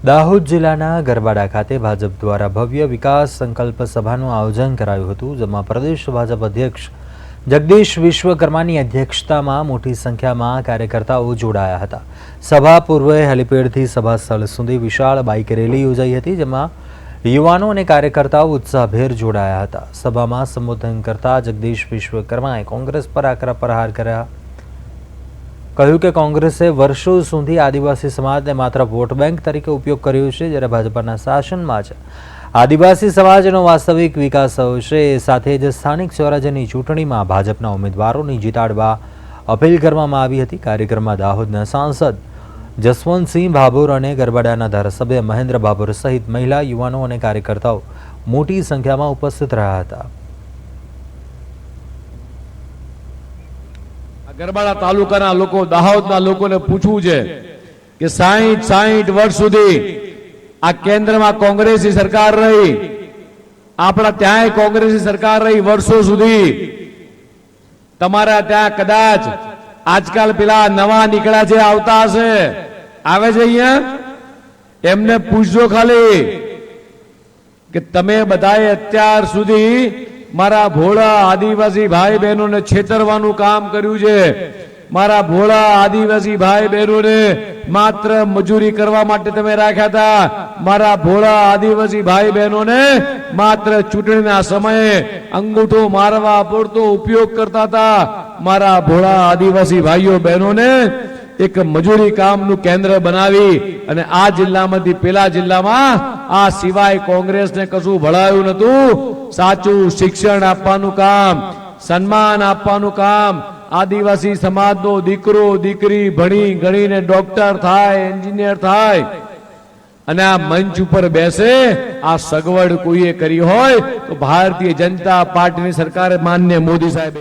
દાહોદ જિલ્લાના ગરબાડા ખાતે ભાજપ દ્વારા ભવ્ય વિકાસ સંકલ્પ સભાનું આયોજન કરાયું હતું, જેમાં પ્રદેશ ભાજપ અધ્યક્ષ જગદીશ વિશ્વકર્માની અધ્યક્ષતામાં મોટી સંખ્યામાં કાર્યકર્તાઓ જોડાયા હતા। સભા પૂર્વે હેલીપેડથી સભા સ્થળ સુધી વિશાળ બાઇક રેલી યોજાઈ હતી, જેમાં યુવાનો અને કાર્યકર્તાઓ ઉત્સાહભેર જોડાયા હતા। સભામાં સંબોધન કરતા જગદીશ વિશ્વકર્માએ કોંગ્રેસ પર આકરા પ્રહાર કર્યા। કહ્યું કે કોંગ્રેસે વર્ષો સુધી આદિવાસી સમાજને માત્ર વોટ બેંક તરીકે ઉપયોગ કર્યો છે, જ્યારે ભાજપના શાસનમાં જ આદિવાસી સમાજનો વાસ્તવિક વિકાસ થયો છે। એ સાથે જ સ્થાનિક સ્વરાજ્યની ચૂંટણીમાં ભાજપના ઉમેદવારોને જીતાડવા અપીલ કરવામાં આવી હતી। કાર્યક્રમમાં દાહોદના સાંસદ જસવંતસિંહ ભાભોર અને ગરબાડાના ધારાસભ્ય મહેન્દ્ર ભાભોર સહિત મહિલા, યુવાનો અને કાર્યકર્તાઓ મોટી સંખ્યામાં ઉપસ્થિત રહ્યા હતા। ગરબાડા તાલુકાના લોકો, દાહોદના લોકોને પૂછવું છે કે 60 વર્ષ સુધી આ કેન્દ્રમાં કોંગ્રેસની સરકાર રહી, આપણા ત્યાંય કોંગ્રેસની સરકાર રહી વર્ષો સુધી। તમારા ત્યાં કદાચ આજકાલ પેલા નવા નીકળ્યા છે, આવતા હશે, આવે છે અહીંયા, એમને પૂછજો ખાલી કે તમે બધાએ અત્યાર સુધી મારા ભોળા આદિવાસી ભાઈ બહેનોને છેતરવાનું કામ કર્યું છે। મારા ભોળા આદિવાસી ભાઈ બહેનોને માત્ર મજૂરી કરવા માટે તમે રાખ્યા હતા। મારા ભોળા આદિવાસી ભાઈ બહેનોને માત્ર ચૂંટણીના સમયે અંગૂઠો મારવા પૂરતો ઉપયોગ કરતા હતા। મારા ભોળા આદિવાસી ભાઈઓ બહેનોને એક મજૂરી કામનું કેન્દ્ર બનાવી અને આ જિલ્લામાંથી પેલા જિલ્લામાં આ સિવાય કોંગ્રેસને કશું ભળાયું નતું। સાચું શિક્ષણ આપવાનું કામ, સન્માન આપવાનું કામ, આદિવાસી સમાજનો દીકરો દીકરી ભણી ગણીને ડોક્ટર થાય, એન્જિનિયર થાય અને આ મંચ ઉપર બેસે, આ સગવડ કોઈએ કરી હોય તો ભારતીય જનતા પાર્ટીની સરકારે માનનીય મોદી સાહેબ